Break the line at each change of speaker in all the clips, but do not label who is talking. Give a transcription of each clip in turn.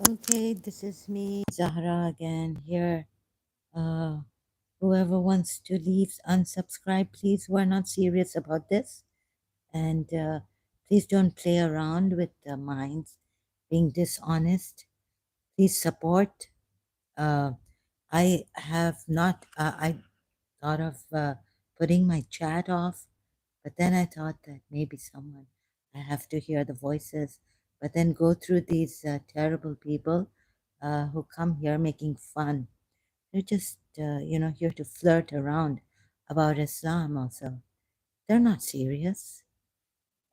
Okay, this is me, Zahra, again here. Uh, Whoever wants to leave, unsubscribe, please. We're not serious about this. And please don't play around with the minds being dishonest. Please support. Uh, I have not, I thought of putting my chat off, but then I thought that maybe someone, I have to hear the voices, but then go through these terrible people who come here making fun. They're just, here to flirt around about Islam also. They're not serious.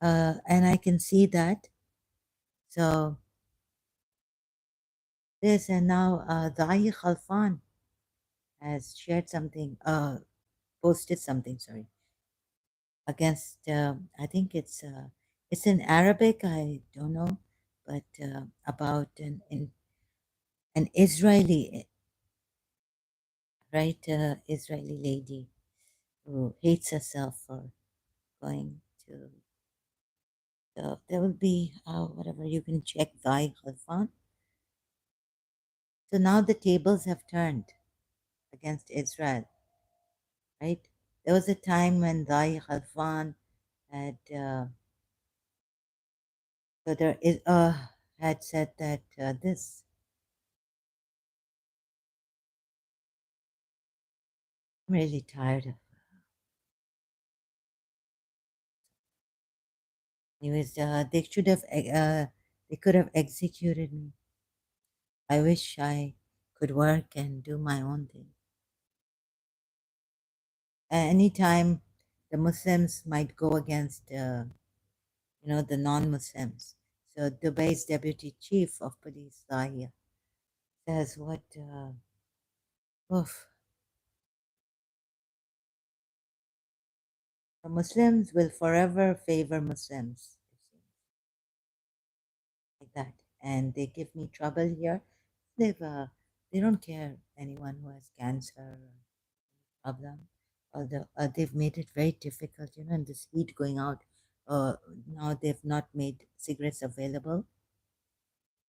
And I can see that. So this, and now Dahi Khalfan has shared something, posted something, sorry, against, I think it's in Arabic, I don't know, but about an Israeli, right, Israeli lady who hates herself for going to, there will be, whatever, you can check Dahi Khalfan. So now the tables have turned against Israel, right? There was a time when Dahi Khalfan had, so there is, had said that this, I'm really tired of. Anyways, they should have, they could have executed me. I wish I could work and do my own thing. Anytime the Muslims might go against, the non-Muslims. So Dubai's deputy chief of police, Zahia, says what, oof, the Muslims will forever favor Muslims, like that. And they give me trouble here. They don't care anyone who has cancer problem. Although they've made it very difficult, in this heat going out. Now they've not made cigarettes available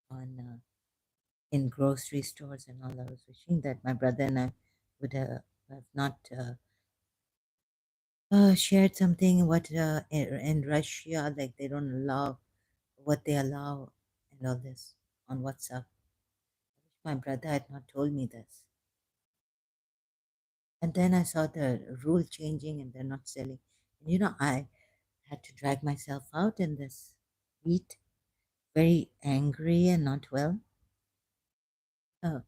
on in grocery stores and all. I was wishing that my brother and I would have not shared something what in Russia, like they don't allow what they allow and all this on WhatsApp. My brother had not told me this. And then I saw the rule changing and they're not selling. And I had to drag myself out in this heat, very angry and not well. Oh,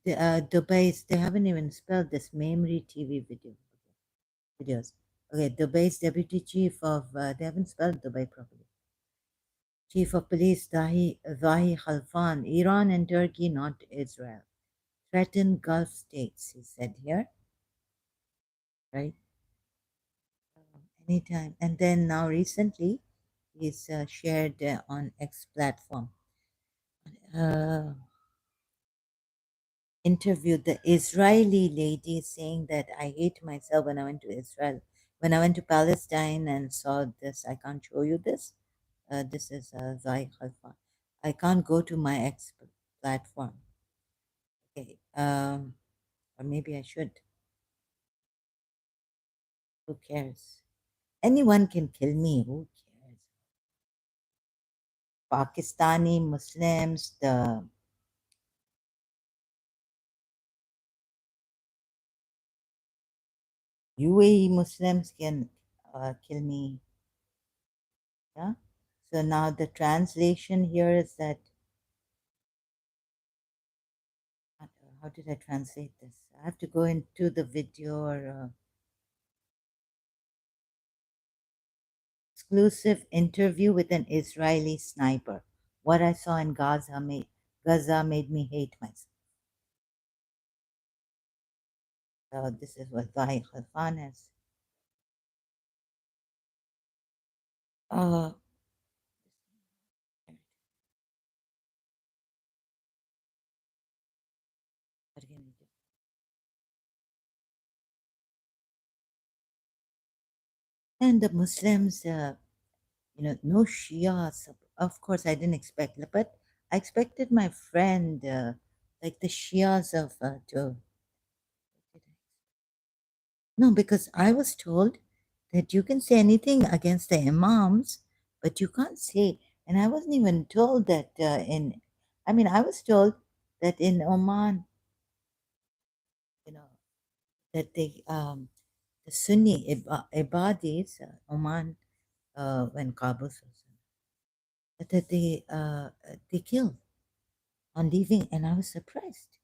Dubai's, they haven't even spelled this memory TV videos. Okay, Dubai's deputy chief of, they haven't spelled Dubai properly. Chief of police Zahi Khalfan, Iran and Turkey, not Israel. Threaten Gulf states, he said here, right? Anytime. And then now recently, he's shared on X platform. Interviewed the Israeli lady saying that I hate myself when I went to Israel. When I went to Palestine and saw this, I can't show you this. This is Zai Khalfa. I can't go to my X platform. Okay. Or maybe I should. Who cares? Anyone can kill me. Who cares? Pakistani Muslims, the UAE Muslims can kill me. Yeah. So now the translation here is that, how did I translate this? I have to go into the video or exclusive interview with an Israeli sniper. What I saw in Gaza made me hate myself. So this is what Zahi Khalfan has. Uh, what can I do? And the Muslims, no Shia. Of course, I didn't expect, but I expected my friend, like the Shias of, to. No, because I was told that you can say anything against the imams, but you can't say. And I wasn't even told that I mean, I was told that in Oman, you know, that the Sunni Ibadis, Oman, when Qaboos was, that they killed on leaving, and I was surprised.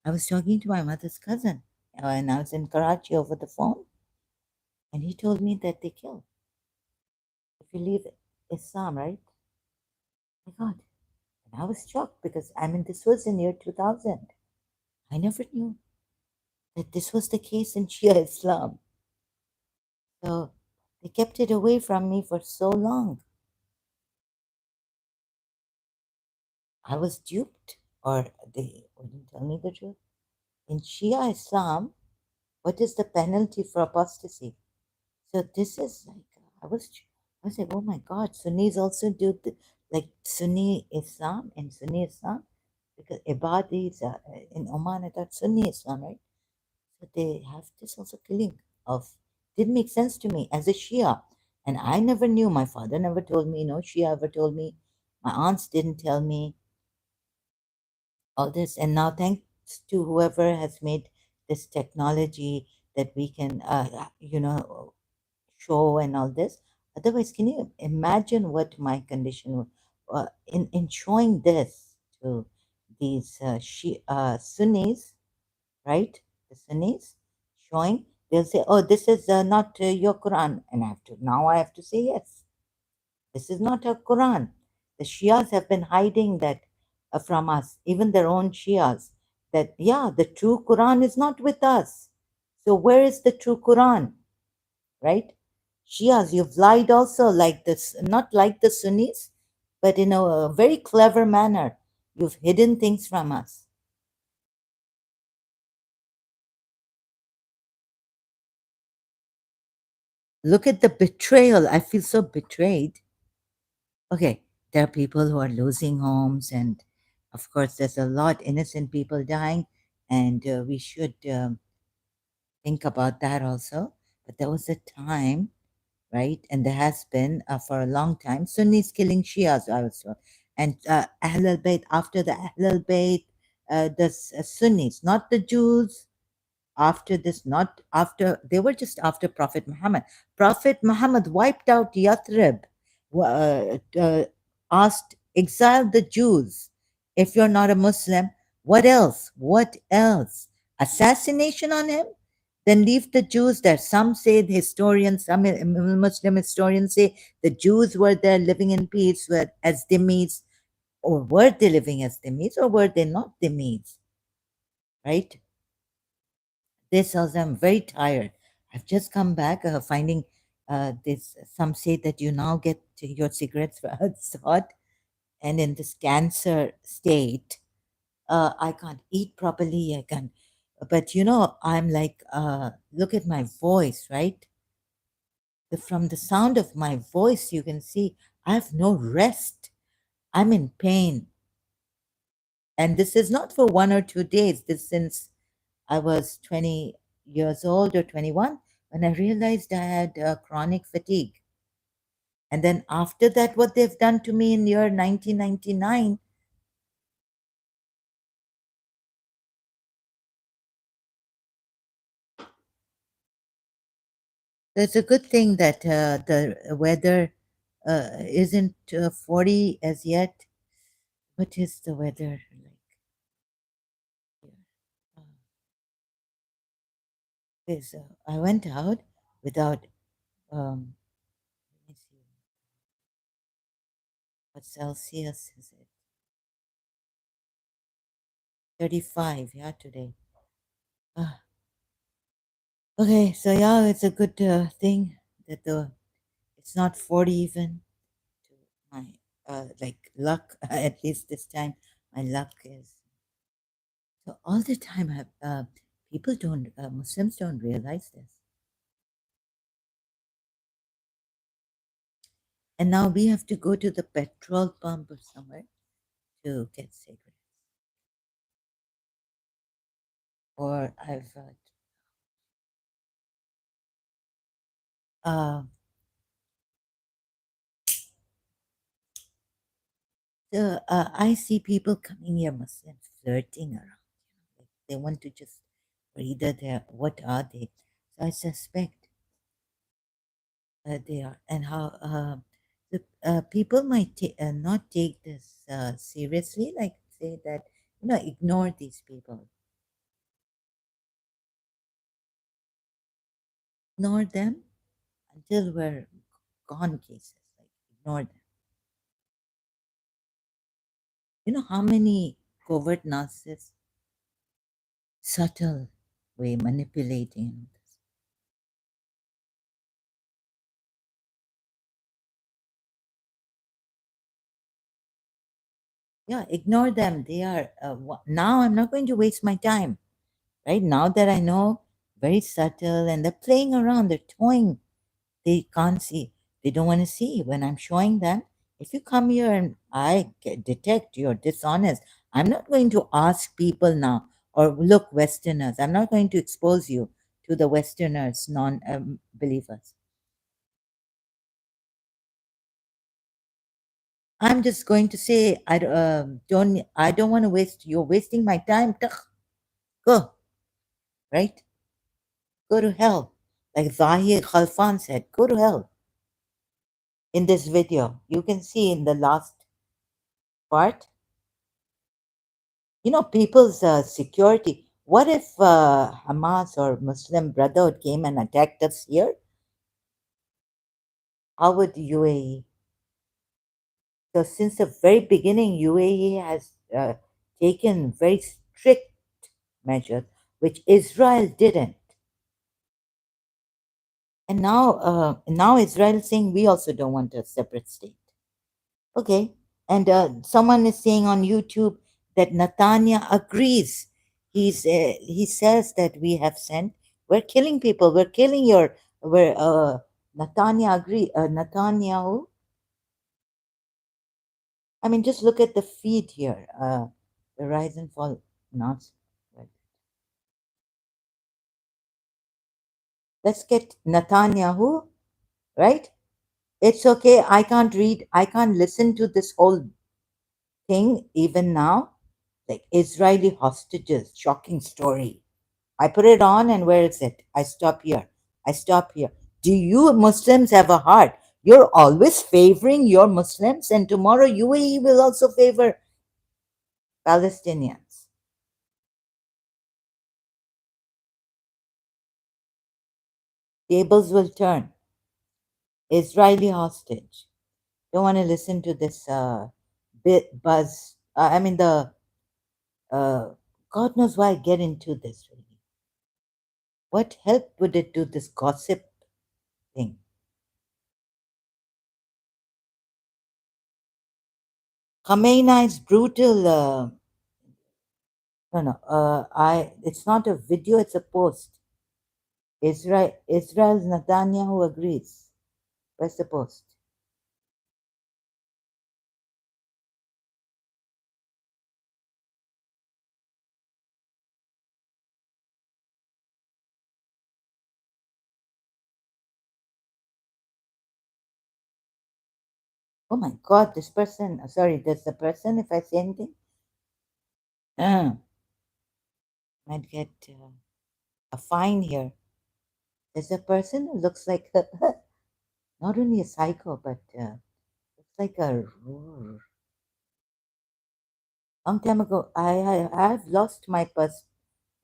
I was talking to my mother's cousin, and I was in Karachi over the phone, and he told me that they killed. If you leave Islam, right? My God. And I was shocked because, I mean, this was in year 2000. I never knew that this was the case in Shia Islam. So they kept it away from me for so long. I was duped, or they wouldn't tell me the truth. In Shia Islam, what is the penalty for apostasy? So this is like, I was like, oh my God, Sunnis also do like Sunni Islam and Sunni Islam, because Ibadis in Oman, I thought Sunni Islam, right? So they have this also killing of, didn't make sense to me as a Shia. And I never knew, my father never told me, no Shia ever told me, my aunts didn't tell me all this. And now, thanks to whoever has made this technology that we can, show and all this. Otherwise, can you imagine what my condition was in showing this to these Sunnis, right? The Sunnis showing, they'll say, "Oh, this is not your Quran," and I have to say yes. This is not a Quran. The Shias have been hiding that from us, even their own Shias. That yeah, the true Quran is not with us. So where is the true Quran? Right? Shias, you've lied also like this, not like the Sunnis, but in a very clever manner. You've hidden things from us. Look at the betrayal. I feel so betrayed. Okay, there are people who are losing homes, and of course, there's a lot innocent people dying, and we should think about that also. But there was a time, right? And there has been for a long time, Sunnis killing Shias also. And Ahl al Bayt, after the Ahl al Bayt, the Sunnis, not the Jews, after this, not after, they were just after Prophet Muhammad. Prophet Muhammad wiped out Yathrib, asked, exile the Jews. If you're not a Muslim, what else? What else? Assassination on him? Then leave the Jews there. Some say, the historians, some Muslim historians say the Jews were there living in peace as dhimmis, or were they living as dhimmis, or were they not dhimmis? Right? This also, I'm very tired. I've just come back finding this. Some say that you now get your cigarettes hot, and in this cancer state, I can't eat properly. I can't. But I'm like, look at my voice, right? From the sound of my voice, you can see I have no rest. I'm in pain. And this is not for 1 or 2 days. This since I was 20 years old or 21 when I realized I had chronic fatigue. And then after that, what they've done to me in year 1999. It's a good thing that the weather isn't 40 as yet. What is the weather like here? Uh, I went out without, let me see, what Celsius is it? 35, yeah, today. Ah, okay, so yeah, it's a good thing that it's not 40 even. To my like luck, at least this time, my luck is. So all the time, people don't, Muslims don't realize this. And now we have to go to the petrol pump or somewhere to get cigarettes. Or I've uh, I see people coming here, Muslims, flirting around. Like they want to just, or either they're, what are they? So I suspect they are. And how the people might not take this seriously, like say that, ignore these people, ignore them until we're gone cases, like ignore them. You know how many covert narcissists, subtle way manipulating. Yeah, ignore them. They are now. I'm not going to waste my time. Right now that I know, very subtle, and they're playing around. They're toying. They can't see. They don't want to see when I'm showing them. If you come here and detect you're dishonest, I'm not going to ask people now or look Westerners. I'm not going to expose you to the Westerners, non-believers. I'm just going to say don't. I don't want to waste. You're wasting my time. Go, right. Go to hell. Like Zahir Khalfan said, go to hell. In this video, you can see in the last part, people's security. What if Hamas or Muslim Brotherhood came and attacked us here? How would UAE? So, since the very beginning, UAE has taken very strict measures, which Israel didn't. And now Israel is saying we also don't want a separate state. Okay. And someone is saying on YouTube that Netanya agrees. He says that we have sent. We're killing people. We're killing your. We're Netanya agree. Netanyahu. I mean, just look at the feed here. The rise and fall. Not. Let's get Netanyahu right. It's okay. I can't read. I can't listen to this whole thing even now. Like Israeli hostages, shocking story. I put it on, and where is it? I stop here. I stop here. Do you Muslims have a heart? You're always favoring your Muslims, and tomorrow UAE will also favor Palestinians. Tables will turn. Israeli hostage. Don't want to listen to this bit buzz. I mean, the God knows why I get into this. Really. What help would it do, this gossip thing? Khamenei's brutal. No, no. It's not a video. It's a post. Israel's Netanyahu agrees. Where's the post? Oh my God, this person. Sorry, there's the person. If I say anything, might get a fine here. There's a person who looks like not only a psycho, but looks like a long time ago. I've lost my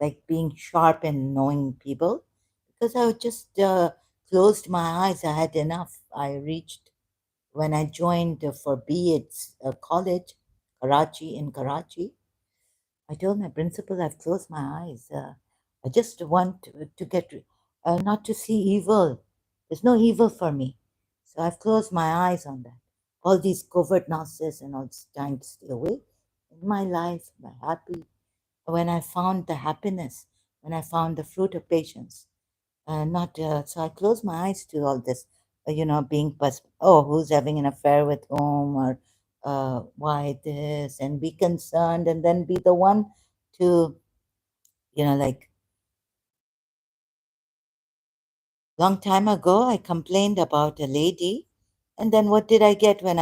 like being sharp and knowing people because I just closed my eyes. I had enough. I reached when I joined for BEd's college, Karachi. I told my principal I've closed my eyes. I just want to get not to see evil. There's no evil for me, so I've closed my eyes on that. All these covert narcissists and all this trying to stay away. In my life, I'm happy when I found the happiness, when I found the fruit of patience. Not so I close my eyes to all this, being who's having an affair with whom, or why this, and be concerned, and then be the one to, like, long time ago, I complained about a lady, and then what did I get when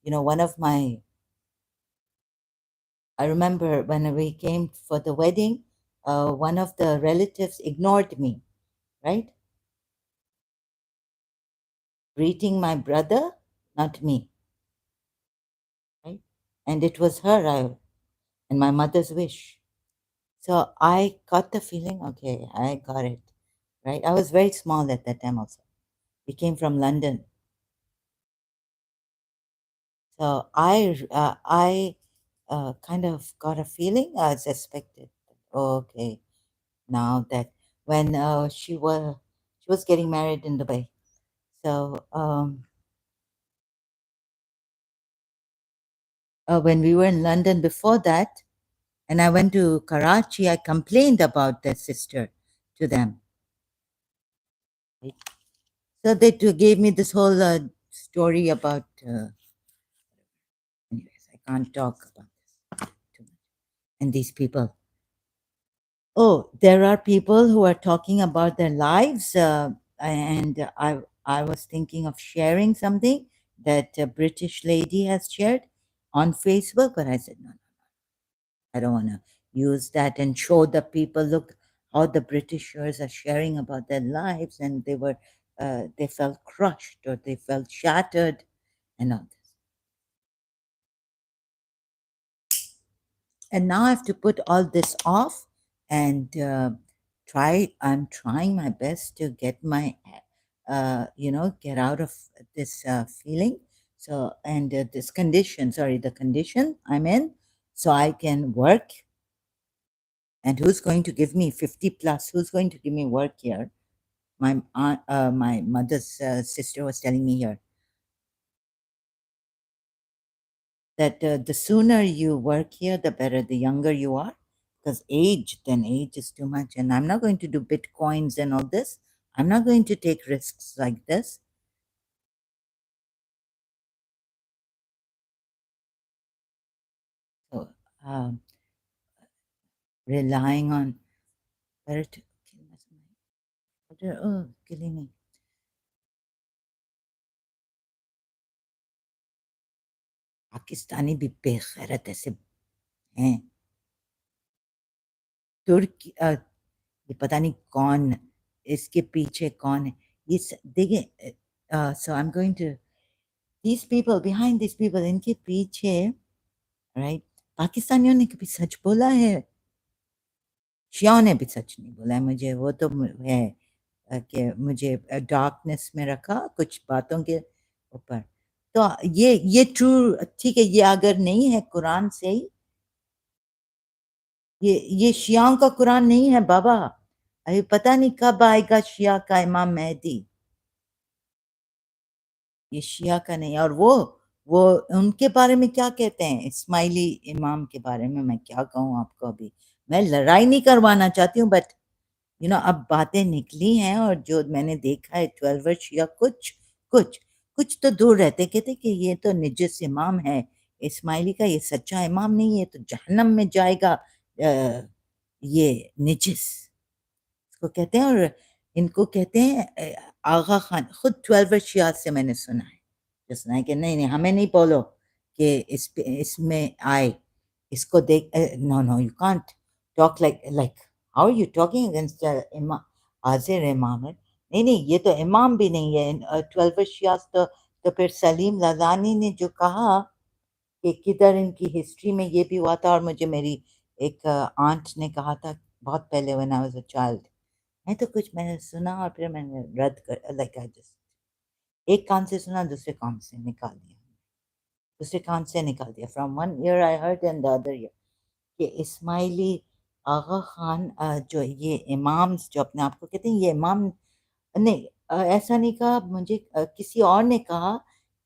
one of my, I remember when we came for the wedding, one of the relatives ignored me, right? Greeting my brother, not me, right? And it was her, and my mother's wish. So I got the feeling, okay, I got it, right? I was very small at that time also. We came from London. So I kind of got a feeling, I suspected. Okay, now that when she was getting married in Dubai. So when we were in London before that, and I went to Karachi, I complained about their sister to them. Right? So they too gave me this whole story about. Anyways, I can't talk about this too much. And these people. Oh, there are people who are talking about their lives, and I was thinking of sharing something that a British lady has shared on Facebook, but I said no, I don't want to use that and show the people, look how the Britishers are sharing about their lives, and they felt crushed or they felt shattered, and all this. And now I have to put all this off and I'm trying my best to get get out of this feeling. So, and this condition, sorry, the condition I'm in, so I can work. And who's going to give me 50 plus? Who's going to give me work here? My aunt, my mother's sister was telling me here that the sooner you work here, the better, the younger you are. Because age is too much. And I'm not going to do Bitcoins and all this. I'm not going to take risks like this. So, relying on better to oh, killing me. Pakistani भी बेगैरत ऐसे हैं तुर्की ये पता नहीं कौन इसके पीछे कौन है देखिए so I'm going to these people behind these people इनके पीछे right पाकिस्तानियों ने कभी सच बोला है शियाओं ने भी सच नहीं बोला है मुझे वो तो है कि मुझे डार्कनेस में रखा कुछ बातों के ऊपर तो ये ट्रू ठीक है ये अगर नहीं है कुरान से ही ये शियाओं का कुरान नहीं है बाबा अभी पता नहीं कब आएगा शिया का इमाम मेहदी ये शिया का नहीं और वो उनके बारे में क्या कहते हैं इस्माइली इमाम के बारे में मैं क्या कहूँ आपको अभी मैं लड़ाई नहीं करवाना चाहती हूँ बट अब बातें निकली हैं और जो मैंने देखा है 12 शिया कुछ कुछ तो दूर रहते कहते कि ये तो निजस इमाम है इस्माइली का ये सच्चा इमाम नहीं है तो जहन्नम में जाएगा ये निजस इसको कहते हैं और इनको कहते हैं आगा खान खुद 12 शिया से मैंने सुना है जो सुना है कि नहीं नहीं हमें नहीं बोलो कि इसमें आए इसको देख no no you can't talk like how are you talking against इमाम हाजिर इमाम है नहीं नहीं ये तो इमाम भी नहीं है 12 शिया तो फिर सलीम लजानी ने जो कहा कि किधर इनकी हिस्ट्री में ये भी हुआ था और मुझे मेरी एक आंट ने कहा था बहुत पहले when I was a child मैं तो कुछ मैंने सुना और फिर मैंने रद्द कर लाइक आई जस्ट एक कान से सुना दूसरे कान से निकाल दिया दूसरे कान से निकाल दिया from one year I heard and the other year कि इस्माइली आगा खान जो ये इमाम्स जो अपने आप को कहते हैं ये इमाम नहीं ऐसा नहीं कहा मुझे किसी और ने कहा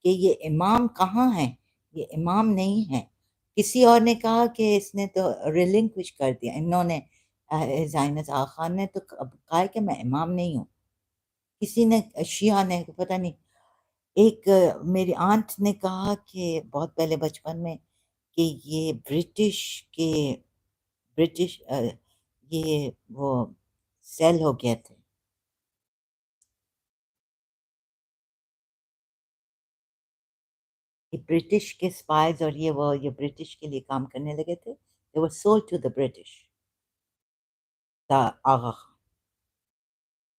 कि ये इमाम कहाँ है ये इमाम नहीं है किसी और ने कहा कि इसने तो रिलिंक्विश कर दिया इन्होंने जाइनस आगा खान ने तो कहा है कि मैं इमाम नहीं हूँ किसी ने शिया ने पता नहीं एक मेरी आंट ने कहा कि बहुत पहले बचपन में कि ये के ब्रिटिश ये वो सेल हो गए थे। ये ब्रिटिश के स्पाइस और ये ब्रिटिश के लिए काम करने लगे थे। They were sold to the British. The Aga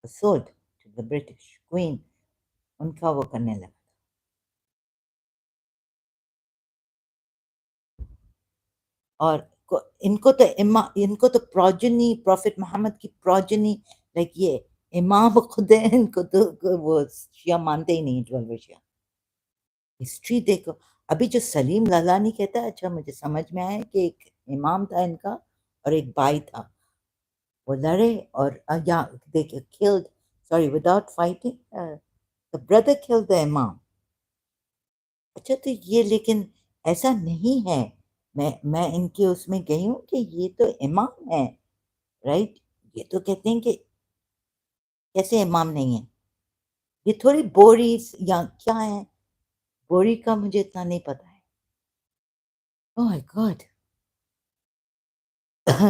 sold to the British queen, उनका वो करने लगा। और इनको तो प्रोजनी प्रॉफिट मोहम्मद की प्रोजनी, लाइक ये इमाम खुद है, इनको तो वो शिया मानते ही नहीं, 12 शिया। हिस्ट्री देखो। अभी जो सलीम ललानी कहता है, अच्छा मुझे समझ में आया कि एक इमाम था इनका और एक भाई था, वो लड़े और या they killed, sorry, without fighting the brother killed the इमाम। अच्छा तो ये लेकिन ऐसा नहीं है। मैं इनके उसमें गई हूँ कि ये तो इमाम है, राइट। ये तो कहते हैं कि कैसे इमाम नहीं है। ये थोड़ी बोरी या क्या है, बोरी का मुझे इतना नहीं पता है। Oh my God.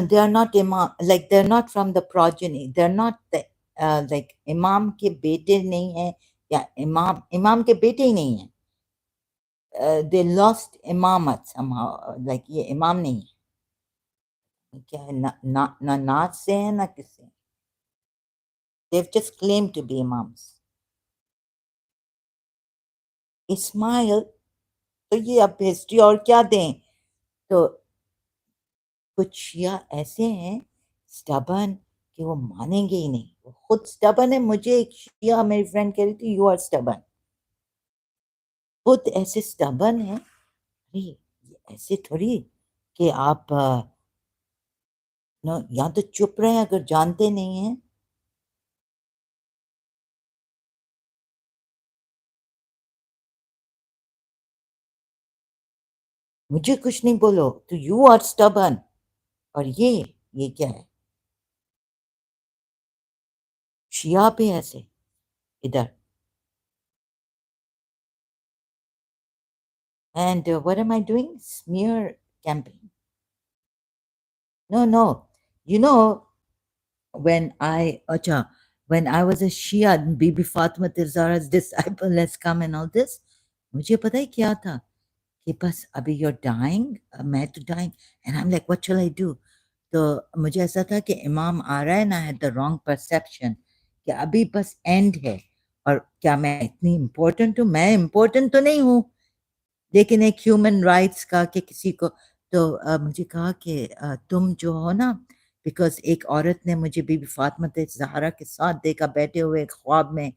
they are not imam, like they're not from the progeny, they're not the like इमाम के बेटे नहीं है, या इमाम इमाम के बेटे ही नहीं है। they lost इमामत somehow, like ये इमाम नहीं है, क्या है ना ना ना नाच से है ना किससे। they've just claimed to be imams। Ismail, तो ये अब हिस्ट्री और क्या दें। तो कुछ शिया ऐसे हैं स्टबन कि वो मानेंगे ही नहीं, वो खुद स्टबन है। मुझे एक शिया मेरी फ्रेंड कह रही थी यू आर स्टबन, खुद ऐसे स्टबन है। अरे ये ऐसे थोड़ी कि आप या तो चुप रहे अगर जानते नहीं हैं। मुझे कुछ नहीं बोलो तो यू आर स्टबन। और ये क्या है, शिया पे ऐसे इधर। And what am I doing, smear campaign. No, you know, acha, when I was a Shia, Bibi Fatima Zahra's disciple has come and all this, मुझे पता है क्या था कि बस अभी you're dying, मैं तो dying, and I'm like what shall I do। तो मुझे ऐसा था कि इमाम आ रहा है ना, I had the wrong perception कि अभी बस end है। और क्या मैं इतनी important हूँ, मैं important तो नहीं हूँ, लेकिन एक ह्यूमन राइट्स का कि किसी को। तो मुझे कहा कि तुम जो हो ना, बिकॉज एक औरत ने मुझे बीबी फातिमा ज़हरा के साथ देखा बैठे हुए ख्वाब में,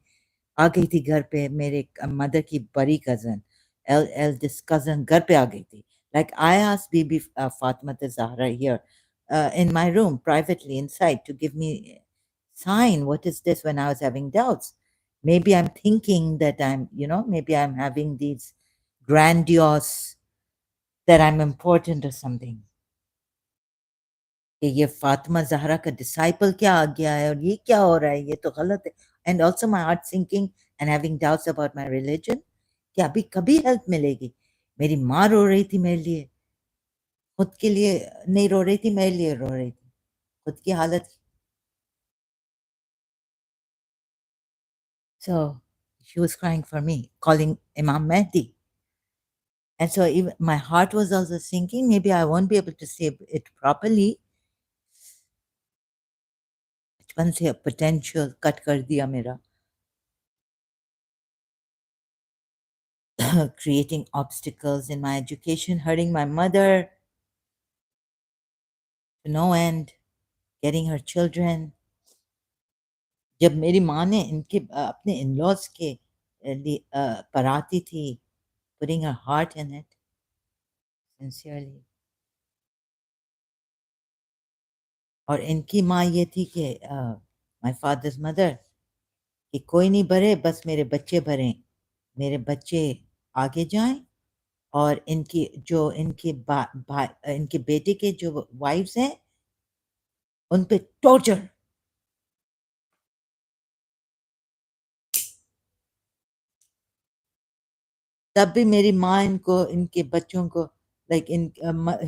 आ गई थी घर पे, मेरे मदर की बड़ी कजन, एल्डेस्ट कजन घर पे आ गई थी। Like I asked Bibi Fatima Zahra here in my room privately inside to give me sign what is this when I was having doubts. Maybe I'm thinking that maybe I'm having these grandiose, that I'm important or something, कि ये फातिमा ज़हरा का disciple क्या आ गया है और ये क्या हो रहा है, ये तो गलत है। And also my heart sinking and having doubts about my religion, कि अभी कभी हेल्प मिलेगी। मेरी माँ रो रही थी मेरे लिए, खुद के लिए नहीं रो रही थी, मेरे लिए रो रही थी, खुद की हालत। So she was crying for me, calling Imam Mehdi. And so even my heart was also sinking, maybe I won't be able to say it properly। बचपन से पोटेंशियल कट कर दिया मेरा। creating obstacles in my education, hurting my mother to no end, getting her children। जब मेरी माँ ने इनके अपने इन-लॉज के लिए पढ़ाती थी, putting her heart in it sincerely। और इनकी माँ ये थी कि माय फादर्स मदर, कि कोई नहीं भरे, बस मेरे बच्चे भरें, मेरे बच्चे आगे जाएं। और इनकी जो इनके बेटे के जो वाइफ्स हैं, उन पे टॉर्चर। तब भी मेरी माँ इनको इनके बच्चों को like in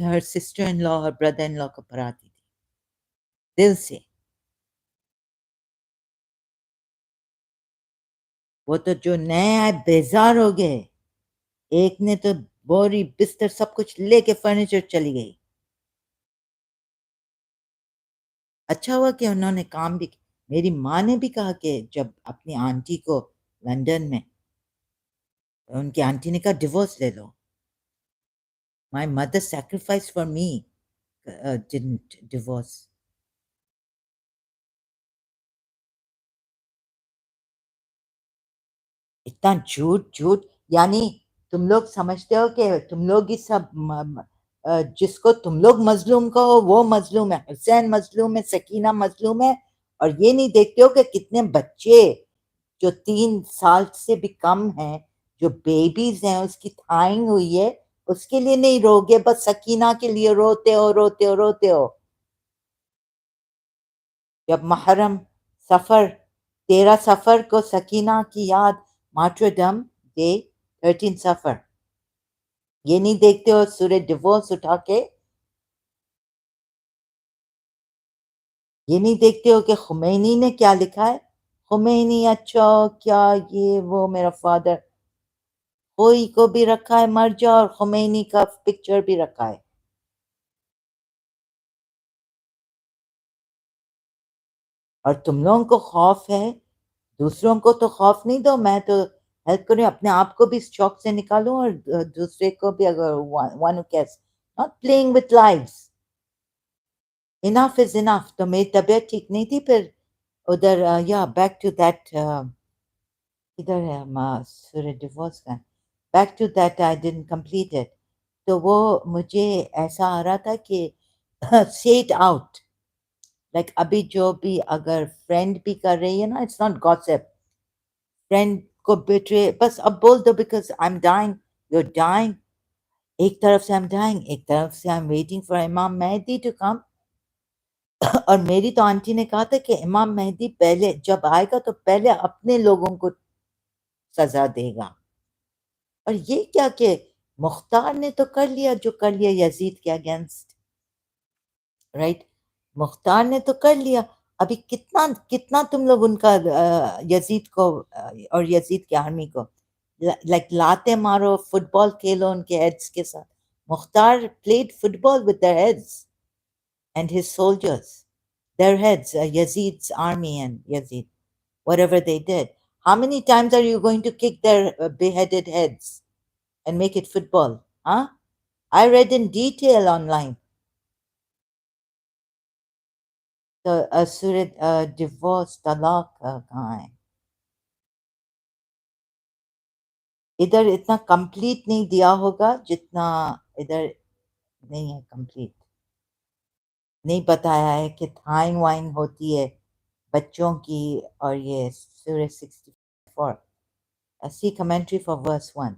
her sister in law और ब्रदर इन लॉ को पढ़ाती थी दिल से। वो तो जो नए आए बेजार हो गए। एक ने तो बोरी बिस्तर सब कुछ लेके फर्नीचर चली गई। अच्छा हुआ कि उन्होंने काम भी मेरी माँ ने भी कहा कि जब अपनी आंटी को लंदन में उनकी आंटी ने कहा डिवोर्स ले लो। My mother sacrifice for me didn't divorce. इतना झूठ झूठ यानी तुम लोग समझते हो कि तुम लोग ही सब जिसको तुम लोग मजलूम कहो वो मजलूम है, हुसैन मजलूम है, सकीना मजलूम है। और ये नहीं देखते हो कि कितने बच्चे जो 3 साल से भी कम हैं, जो बेबीज हैं, उसकी थाइंग हुई है, उसके लिए नहीं रोगे, बस सकीना के लिए रोते हो रोते हो रोते हो। जब मुहर्रम सफर 13 सफर को सकीना की याद मार्टरडम डे 13 सफर, ये नहीं देखते हो सूर्य डिवोर्स उठा के, ये नहीं देखते हो कि खुमैनी ने क्या लिखा है। खुमैनी अच्छा क्या ये वो मेरा फादर कोई को भी रखा है मर जा और खुमैनी का पिक्चर भी रखा है। और तुम लोगों को खौफ है, दूसरों को तो खौफ नहीं दो। मैं तो हेल्प करूँ, अपने आप को भी इस शौक से निकालूं और दूसरे को भी, अगर one case not playing with lives. Enough is enough. तो मेरी तबीयत ठीक नहीं थी फिर उधर या बैक टू दैट इधर है सूर्य डिवोर्स का back to that I didn't complete it. तो वो मुझे ऐसा आ रहा था कि से इट आउट लाइक अभी जो भी अगर फ्रेंड भी कर रही है ना, इट्स नॉट गॉसिप। फ्रेंड को बेट्रे बस अब बोल दो because I am dying, you are dying. एक तरफ से आई एम डाइंग, एक तरफ से आई एम वेटिंग फॉर इमाम मेहदी टू कम। और मेरी तो आंटी ने कहा था कि इमाम मेहदी पहले जब आएगा तो पहले अपने लोगों को सजा देगा। और ये क्या कि मुख्तार ने तो कर लिया जो कर लिया यजीद के अगेंस्ट, राइट। मुख्तार ने तो कर लिया। अभी कितना कितना तुम लोग उनका यजीद को और यजीद की आर्मी को लाइक लाते मारो, फुटबॉल खेलो उनके हेड्स के साथ। Mukhtar played football with their heads and his soldiers, their heads, Yazid's army and Yazid, whatever they did. How many times are you going to kick their beheaded heads and make it football? Huh? I read in detail online. तो सूर्य divorce तलाक कहाँ है? इधर इतना complete नहीं दिया होगा जितना इधर नहीं है कंप्लीट। नहीं बताया है कि थाइंग वाइन होती है बच्चों की। और ये सूर्य 64 see commentary for verse 1.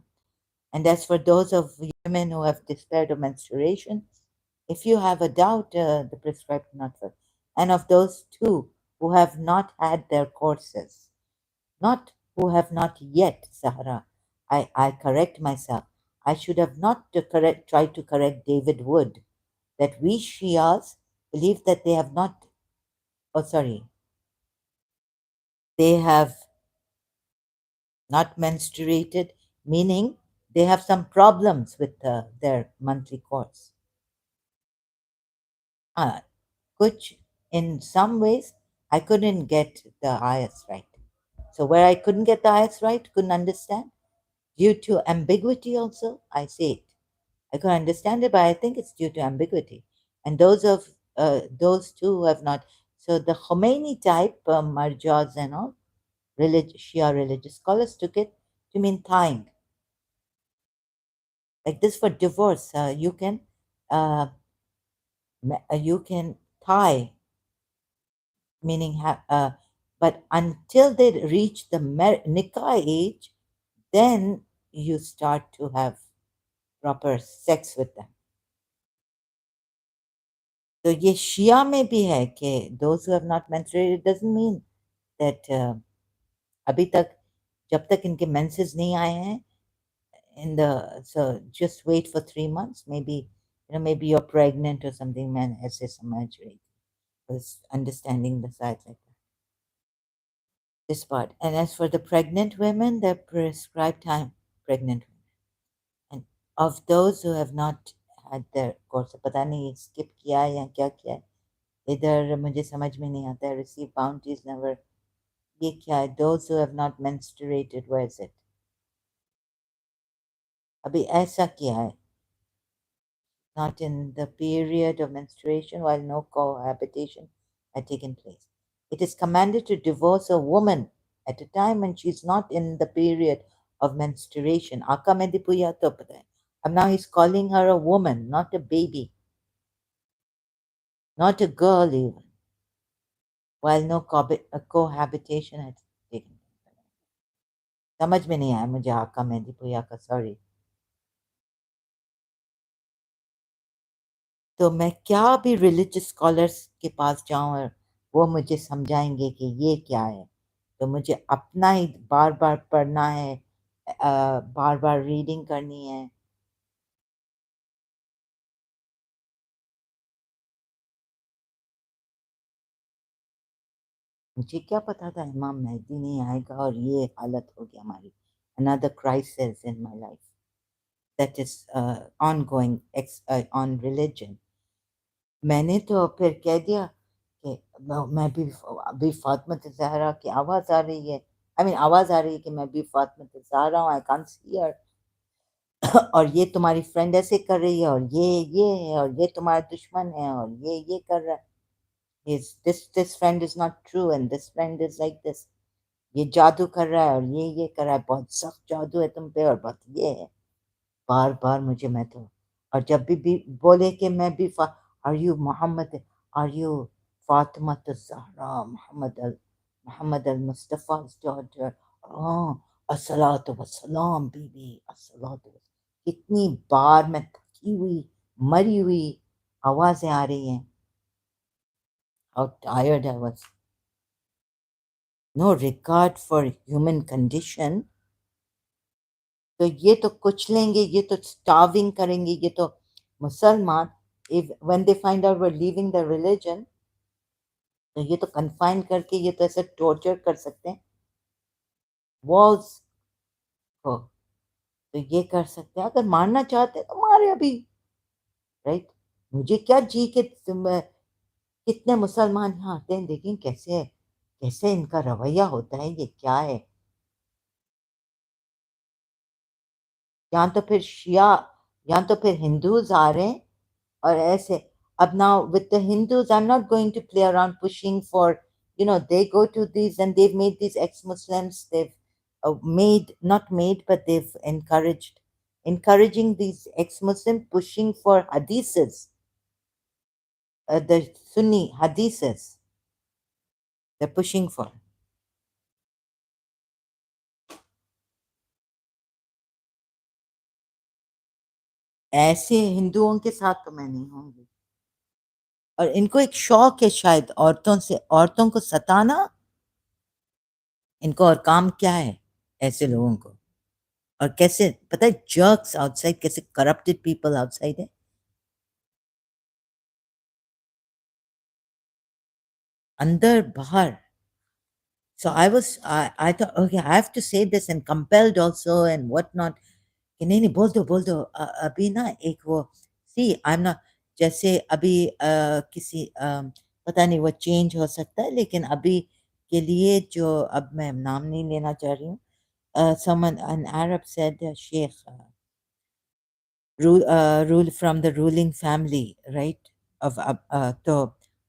And as for those of women who have despaired of menstruation, if you have a doubt, the prescribed not for, and of those too who have not had their courses, not who have not yet, Sahara. I correct myself. I should have not to correct, tried to correct David Wood, that we Shias believe that they have not, oh, sorry, they have not menstruated, meaning they have some problems with their monthly course. Which in some ways I couldn't get the ayahs right. So where I couldn't get the ayahs right, couldn't understand, due to ambiguity also, I say it. I could understand it, but I think it's due to ambiguity. And those two who have not, so the Khomeini type marjas and all, Shia religious scholars took it to mean tying. Like this for divorce, uh, you can tie, meaning but until they reach the nikah age, then you start to have proper sex with them. तो ये शिया में भी है कि those who have not menstruated doesn't mean that अभी तक जब तक इनके menses नहीं आए हैं in the so just wait for 3 months, maybe maybe you're pregnant or something, man, ऐसे समझ रही was understanding the side like that. This part. And as for the pregnant women, the prescribed time, pregnant women, and of those who have not had their course, पता नहीं skip किया है या क्या किया है, इधर मुझे समझ में नहीं आता है, receive bounties never, ये क्या है, those who have not menstruated, where is it, अभी ऐसा किया है, not in the period of menstruation while no cohabitation had taken place. It is commanded to divorce a woman at a time when she is not in the period of menstruation. Aka mein dipuya to pata hai. And now he's calling her a woman, not a baby, not a girl even, while no cohabitation had taken place. समझ में नहीं आया मुझे आका में दिपुया का, sorry. तो मैं क्या भी रिलीजियस स्कॉलर्स के पास जाऊं और वो मुझे समझाएंगे कि ये क्या है, तो मुझे अपना ही बार बार पढ़ना है, बार बार रीडिंग करनी है. मुझे क्या पता था इमाम मेहदी नहीं आएगा और ये हालत हो गया हमारी. Another crisis in my life that is ongoing on religion. मैंने तो फिर कह दिया कि मैं भी अभी फातिमा ज़हरा की आवाज़ आ रही है, आई मीन आवाज़ आ रही है कि मैं भी फातिमा ज़हरा हूँ, आई कांट सी हर. और ये तुम्हारी फ्रेंड ऐसे कर रही है और ये है और ये तुम्हारा दुश्मन है और ये कर रहा है. This friend is not true and this friend is like this. ये जादू कर रहा है और ये कर रहा है, बहुत सख्त जादू है तुम पे और बहुत ये है. बार बार मुझे, मैं तो, और जब भी बोले कि मैं भी are you Mohammad, are you Fatima Zahra Mohammad al Mustafa's daughter, अस्सलातु वस्सलाम बीबी अस्सलातु. कितनी बार मैं थकी हुई मरी हुई आवाजें आ रही हैं. How tired I was. No regard for human condition. तो ये तो कुचलेंगे, ये तो स्टार्विंग करेंगे, ये तो मुसलमान. If when they find out we are leaving the religion, तो ये तो कन्फाइन करके ये तो ऐसे टॉर्चर कर सकते हैं वॉल्स को. तो ये कर सकते हैं, अगर मारना चाहते हैं तो मारे अभी, राइट. मुझे क्या जी के कितने मुसलमान यहाँ आते हैं, देखें कैसे कैसे इनका रवैया होता है, ये क्या है. यहाँ तो फिर शिया, यहाँ तो फिर हिंदूज आ रहे हैं और ऐसे. अब now with the Hindus, I'm not going to play around pushing for, they go to these and they've made these ex-Muslims, they've made, not made, but they've encouraging these ex-Muslims pushing for hadiths, the Sunni hadiths, they're pushing for. ऐसे हिंदुओं के साथ तो मैं नहीं होंगी. और इनको एक शौक है शायद औरतों से, औरतों को सताना. इनको और काम क्या है ऐसे लोगों को. और कैसे पता है जर्क्स आउटसाइड, कैसे करप्टेड पीपल आउटसाइड है, अंदर बाहर. So I thought, okay, I have to say this and compelled also and what not. कि नहीं नहीं बोल दो अभी ना एक वो, सी आई एम नॉट, जैसे अभी किसी पता नहीं वो चेंज हो सकता है, लेकिन अभी के लिए जो, अब मैं नाम नहीं लेना चाह रही हूँ, someone an Arab said Sheikh rule from the ruling family, right, of तो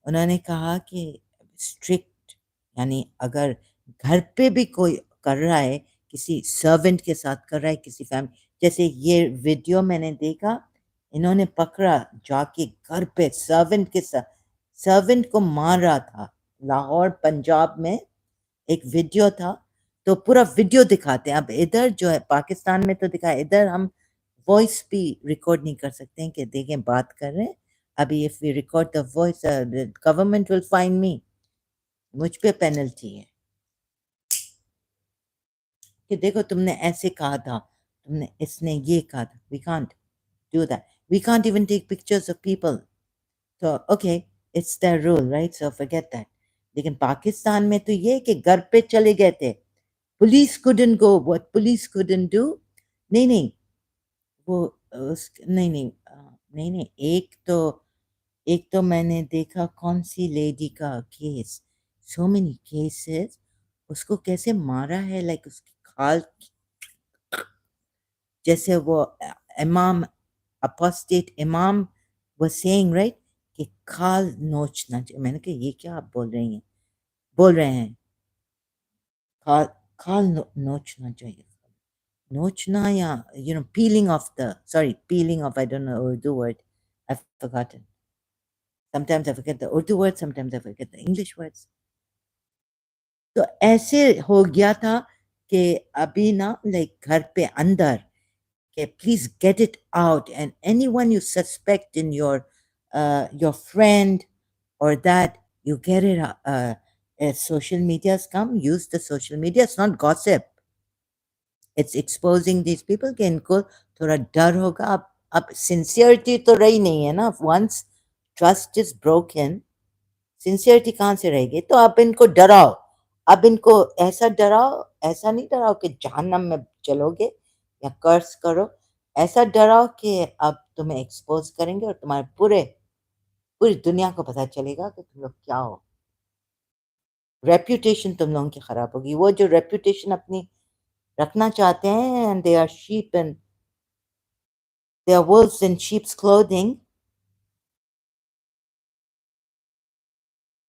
उन्होंने कहा कि strict, यानी अगर घर पे भी कोई कर रहा है, किसी सर्वेंट के साथ कर रहा है, किसी फैमिली, जैसे ये वीडियो मैंने देखा, इन्होंने पकड़ा जाके घर पे सर्वेंट के साथ, सर्वेंट को मार रहा था. लाहौर पंजाब में एक वीडियो था, तो पूरा वीडियो दिखाते हैं. अब इधर जो है पाकिस्तान में तो दिखा, इधर हम वॉइस भी रिकॉर्ड नहीं कर सकते हैं कि देखें बात कर रहे हैं. अभी if we record the voice, government will fine me, मुझ पे पेनल्टी है कि देखो तुमने ऐसे कहा था, तुमने इसने ये कहा था, we can't do that. We can't even take pictures of people. So okay, it's their rule, right? So forget that. लेकिन पाकिस्तान में तो ये कि घर पे चले गए थे. Police couldn't go. What police couldn't do? नहीं नहीं, वो नहीं नहीं, नहीं नहीं, एक तो मैंने देखा कौन सी लेडी का केस, सो मेनी केसेस, उसको कैसे मारा है, लाइक उसकी खाल, जैसे वो इमाम, अपोस्टेट इमाम was saying, right, कि खाल नोचना चाहिए. मैंने कहा ये क्या आप बोल रहे हैं, खाल खाल नोचना चाहिए, नोचना या peeling off the, sorry, peeling off, I don't know Urdu word, I've forgotten. Sometimes I forget the Urdu words, sometimes I forget the English words. तो ऐसे हो गया था कि अभी ना, लाइक घर पे अंदर, कि please get it out, and anyone you suspect in your friend or that, you get it, as social media's come, use the social media, it's not gossip, it's exposing these people कि इनको थोड़ा डर होगा. अब sincerity तो रही नहीं है ना, once trust is broken, sincerity कहाँ से रहेगी. तो आप इनको डराओ, अब इनको ऐसा डराओ, ऐसा नहीं डराओ कि जहन्नम में चलोगे या कर्स करो, ऐसा डराओ कि अब तुम्हें एक्सपोज करेंगे और तुम्हारे पूरी दुनिया को पता चलेगा कि तुम लोग क्या हो. रेप्यूटेशन तुम लोगों की खराब होगी. वो जो रेप्यूटेशन अपनी रखना चाहते हैं, and they are sheep and they are wolves in sheep's clothing.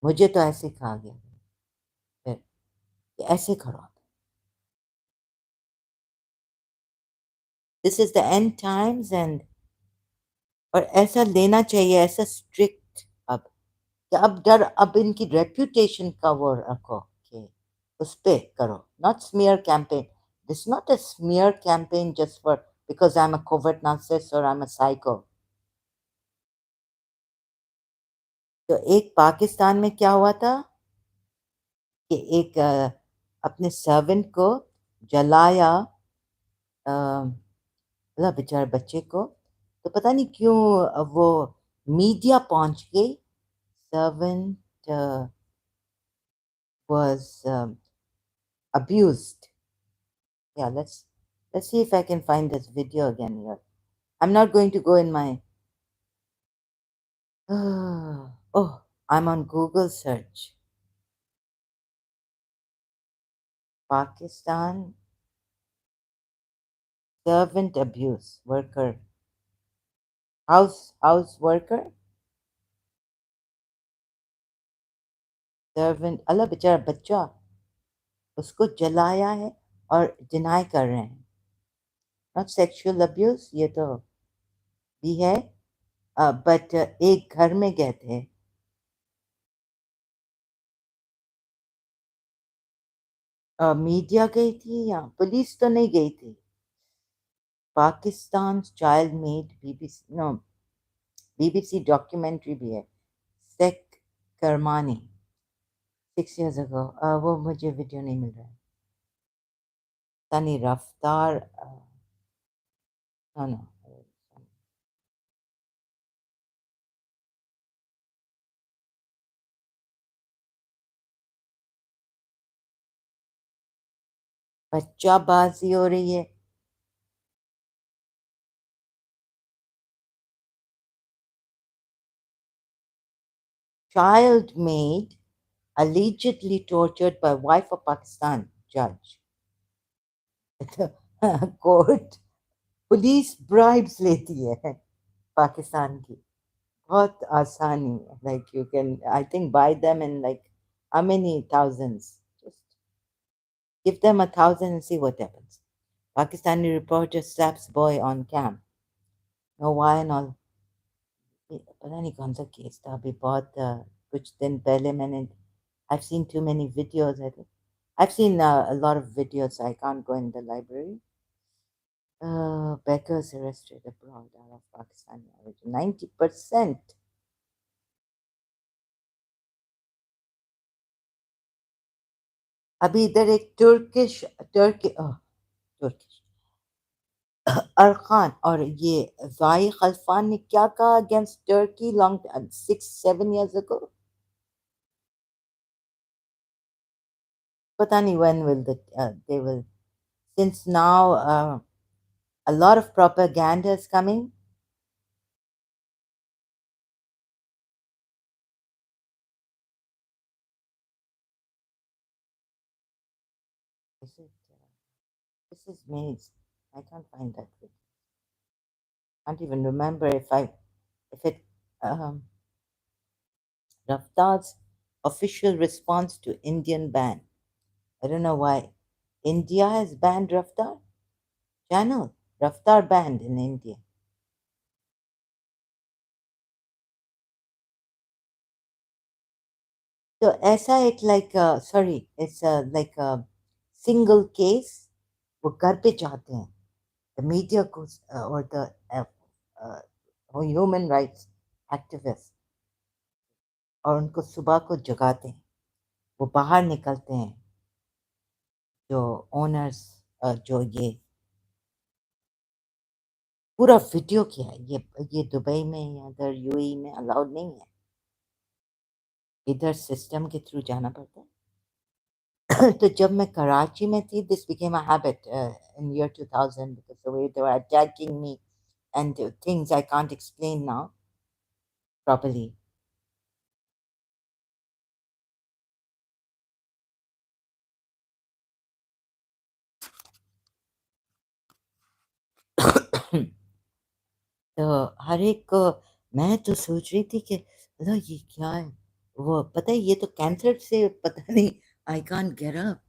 मुझे तो ऐसे कहा गया फिर कि ऐसे करो आप. This is the end times, and और ऐसा लेना चाहिए, ऐसा स्ट्रिक्ट. अब कि अब डर, अब इनकी रेप्यूटेशन का वो रखो कि उस पे करो, not smear campaign. This not a smear campaign just for because I am a covert narcissist और आई एम अ साइको. तो एक पाकिस्तान में क्या हुआ था कि एक अपने सर्वेंट को जलाया, मतलब बेचारे बच्चे को. तो पता नहीं क्यों वो मीडिया पहुंच गई. Servant was abused. Yeah, let's see if I can find this video again here. I'm not going to go in my oh, I'm on Google search. Pakistan servant abuse worker, house worker, servant, अल्लाह बेचारा बच्चा, उसको जलाया है और deny कर रहे हैं. Not sexual abuse, ये तो भी है, बट एक घर में गए थे. मीडिया गई थी या पुलिस तो नहीं गई थी. Pakistan child made BBC, no, BBC documentary भी है. सेक करमानी, 6 years ago. वो मुझे वीडियो नहीं मिल रहा है. तनी रफ्तार, नो नो. बच्चाबाजी हो रही है. Child maid allegedly tortured by wife of Pakistan judge. Court, police bribes लेती है पाकिस्तान की. बहुत आसानी है, like you can, I think, buy them in like how many thousands. Just give them 1,000 and see what happens. Pakistani reporter slaps boy on cam. No why and all. पता नहीं कौन सा केस था, अभी बहुत कुछ दिन पहले मैंने, I've seen too many videos, I think. I've seen a lot of videos, so I can't go in the library. Beggars arrested abroad out of Pakistani origin. 90%. अभी इधर एक तुर्किश अरखान और ये वाई खलफान ने क्या कहा against Turkey long 6-7 years ago. पता नहीं when will they will, since now a lot of propaganda is coming. Is it, this is Maze. I can't find that video. Can't even remember if it um, Raftar's official response to Indian ban. I don't know why. India has banned Raftar channel. Raftar banned in India. तो ऐसा एक like sorry it's like single case वो घर पे चाहते हैं the media को और द ह्यूमन राइट्स एक्टिविस्ट और उनको सुबह को जगाते हैं वो बाहर निकलते हैं जो ओनर्स जो ये पूरा वीडियो किया है ये दुबई में या इधर यूएई में अलाउड नहीं है इधर सिस्टम के थ्रू जाना पड़ता है तो जब मैं कराची में थी this became a habit in year 2000 because the way they were attacking me and things I can't explain now properly. तो हर एक को मैं तो सोच रही थी कि अरे ये क्या है वो पता है ये तो कैंसर से पता नहीं I can't get up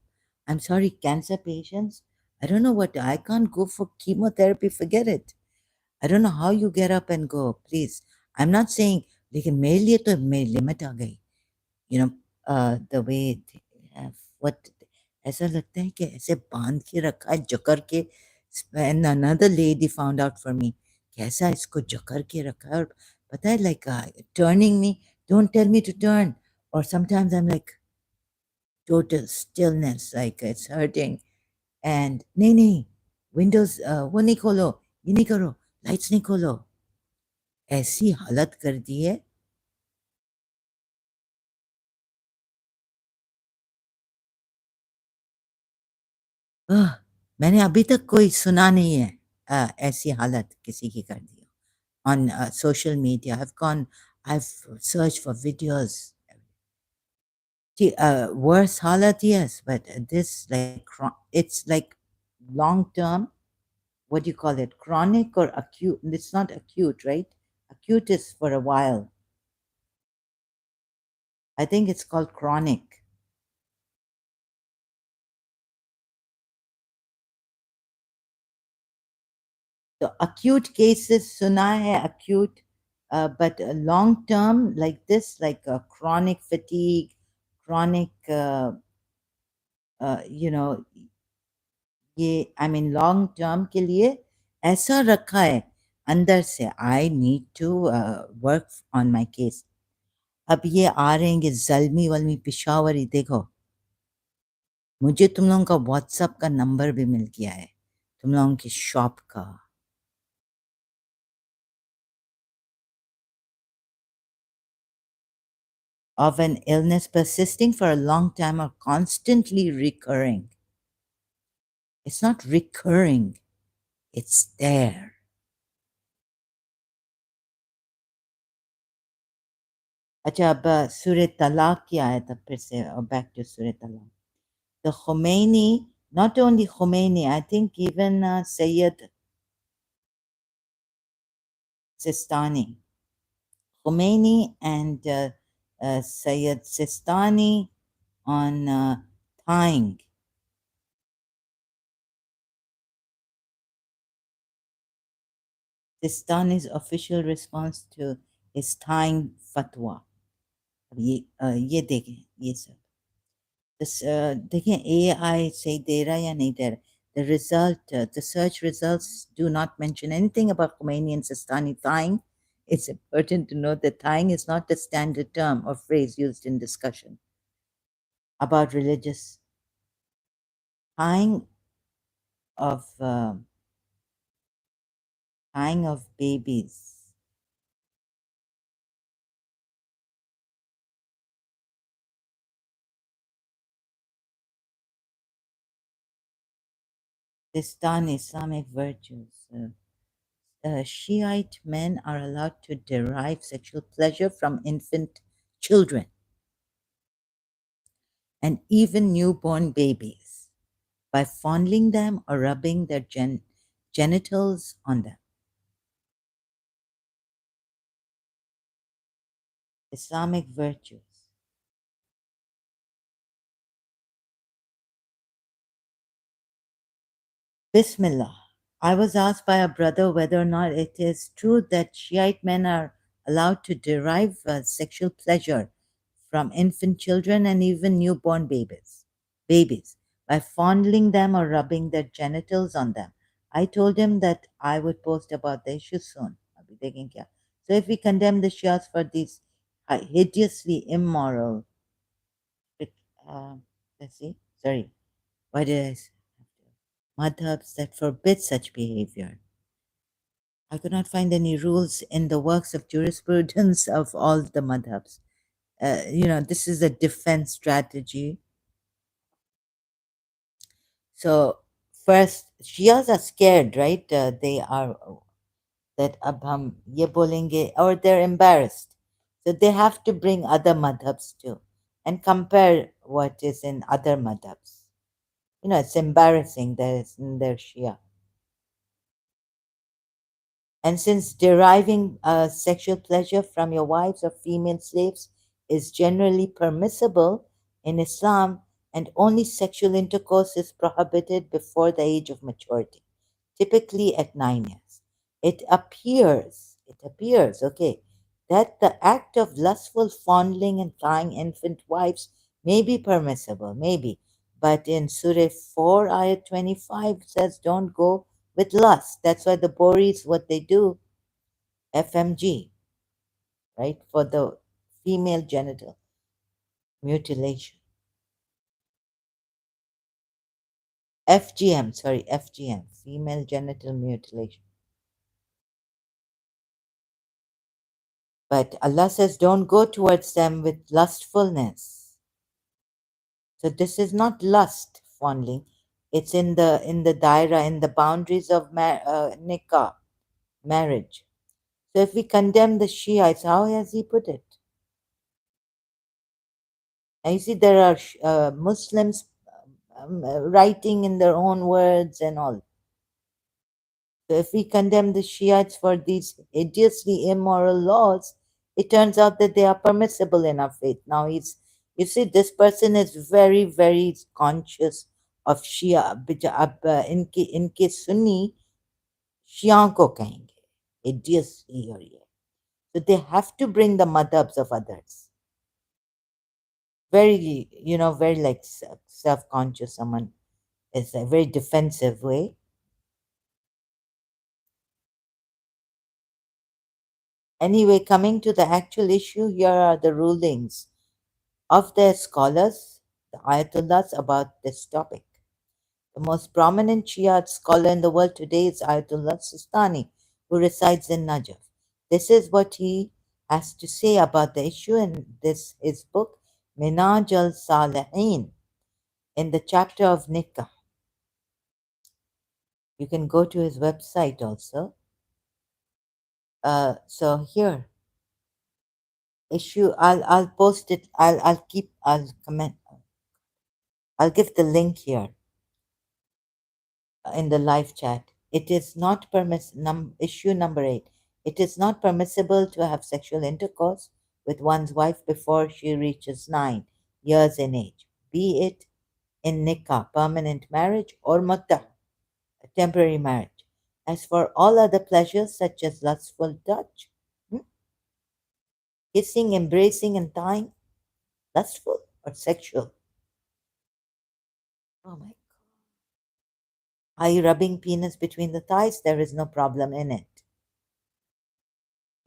I am sorry cancer patients I don't know what I can't go for chemotherapy forget it I don't know how you get up and go please I am not saying लेकिन मेरे लिए तो मेरी limit आ गई you know the way they have what ऐसा लगता है कि ऐसे बांध के रखा है जकड़ के and another lady found out for me कैसा इसको जकड़ के रखा है और पता है like turning me don't tell me to turn or sometimes I'm like total stillness like it's hurting and नहीं नहीं windows वो नहीं खोलो ये नहीं करो lights नहीं खोलो ऐसी हालत कर दी है मैंने अभी तक कोई सुना नहीं है ऐसी हालत किसी की कर दी on social media. I've searched for videos. See, worse halat, yes, but this like it's like long term. What do you call it? Chronic or acute? It's not acute, right? Acute is for a while. I think it's called chronic. So acute cases, suna hai acute, but long term like this, like chronic fatigue, chronic, you know, ये I mean long term के लिए ऐसा रखा है अंदर से I need to work on my case अब ये आ रहे हैं कि जल्मी वल्मी पिशावरी देखो मुझे तुम लोगों का व्हाट्सएप का नंबर भी मिल गया है तुम लोगों की शॉप का of an illness persisting for a long time or constantly recurring. It's not recurring, it's there. अच्छा अब सूर्य तलाक की आयत अब फिर से बैक टू सूर्य तलाक the Khomeini, not only Khomeini, I think even Sayyid Sistani, Khomeini and Sayyid Sistani on tying. Sistani's official response to his tying fatwa. अब ये देखें ये सब देखें AI सही दे रहा या नहीं दे रहा the result, the search results do not mention anything about Khomeini and Sistani tying. It's important to note that tying is not the standard term or phrase used in discussion about religious tying of Tying of babies. Distan Islamic virtues. Shiite men are allowed to derive sexual pleasure from infant children and even newborn babies by fondling them or rubbing their genitals on them. Islamic virtues. Bismillah. I was asked by a brother whether or not it is true that Shiite men are allowed to derive sexual pleasure from infant children and even newborn babies by fondling them or rubbing their genitals on them. I told him that I would post about the issue soon. I'll be taking care. So if we condemn the Shias for these hideously immoral, uh, let's see, sorry, what is madhabs that forbid such behavior? I could not find any rules in the works of jurisprudence of all the madhabs. This is a defense strategy. So first, Shias are scared, right? They are that ab hum ye bolenge, or they're embarrassed. So they have to bring other madhabs too and compare what is in other madhabs. It's embarrassing that it's in their Shia. And since deriving sexual pleasure from your wives or female slaves is generally permissible in Islam, and only sexual intercourse is prohibited before the age of maturity, typically at 9 years, it appears, okay, that the act of lustful fondling and tying infant wives may be permissible, maybe, but in Surah 4, Ayat 25 says, don't go with lust. That's why the Boris, what they do, FMG, right, for the female genital mutilation. FGM, sorry, FGM, female genital mutilation. But Allah says, don't go towards them with lustfulness. So this is not lust fondling. It's in the daira, in the boundaries of nikah, marriage. So if we condemn the Shiites, how has he put it? Now you see, there are Muslims writing in their own words and all. So if we condemn the Shiites for these hideously immoral laws, it turns out that they are permissible in our faith. Now you see, this person is very, very conscious of Shia. इनके सुन्नी शिया को कहेंगे hideously और ये. So they have to bring the madhabs of others. Very, very like self-conscious. Someone is a very defensive way. Anyway, coming to the actual issue, here are the rulings of their scholars, the Ayatullahs, about this topic. The most prominent Shia scholar in the world today is Ayatollah Sistani, who resides in Najaf. This is what he has to say about the issue in his book, Minaj al Salihin, in the chapter of Nikah. You can go to his website also. So here, issue. I'll post it. I'll comment. I'll give the link here in the live chat. It is not issue number 8. It is not permissible to have sexual intercourse with one's wife before she reaches 9 years in age, be it in nikah, permanent marriage, or mutta, a temporary marriage. As for all other pleasures such as lustful touch, kissing, embracing, and tying, lustful or sexual. Oh my God. Are you rubbing penis between the thighs? There is no problem in it.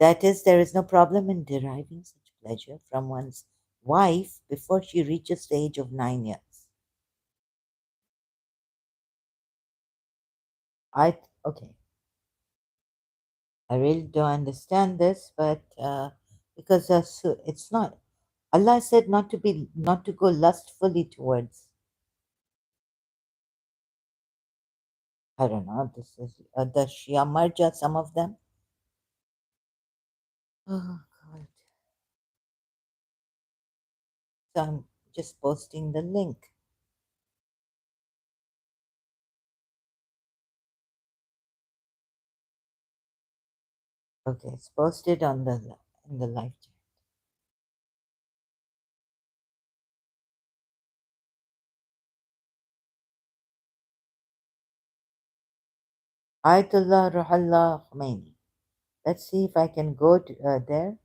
That is, there is no problem in deriving such pleasure from one's wife before she reaches the age of 9 years. Okay. I really don't understand this, but because it's not. Allah said not to go lustfully towards. I don't know. This is the Shia Marja. Some of them. Oh God. So I'm just posting the link. Okay, it's posted on the in the live chat. Ayatollah Ruhollah Khomeini. Let's see if I can go to, there.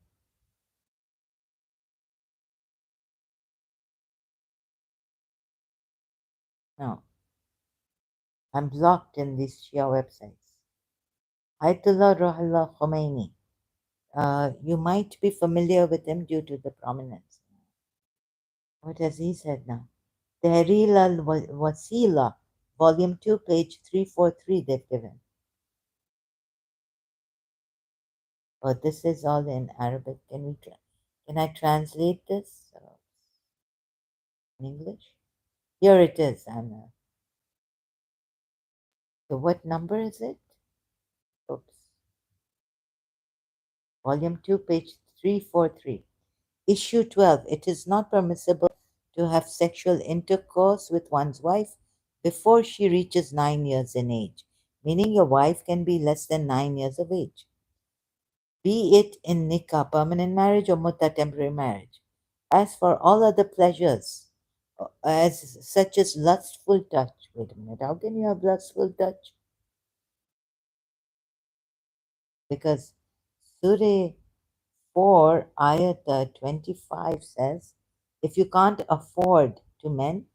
No, I'm blocked in these Shia websites. Ayatollah Ruhollah Khomeini. You might be familiar with him due to the prominence. What has he said now? Tehreer al-Wasila, Volume 2, page 343, they've given. Oh, this is all in Arabic. Can I translate this in English? Here it is, Anna. So what number is it? Oops. Volume 2, page 343. Issue 12. It is not permissible to have sexual intercourse with one's wife before she reaches 9 years in age, meaning your wife can be less than 9 years of age, be it in nikah, permanent marriage, or mutta, temporary marriage. As for all other pleasures, as such as lustful touch. Wait a minute, how can you have lustful touch? Because Surah 4, ayat 25 says, if you can't afford to men,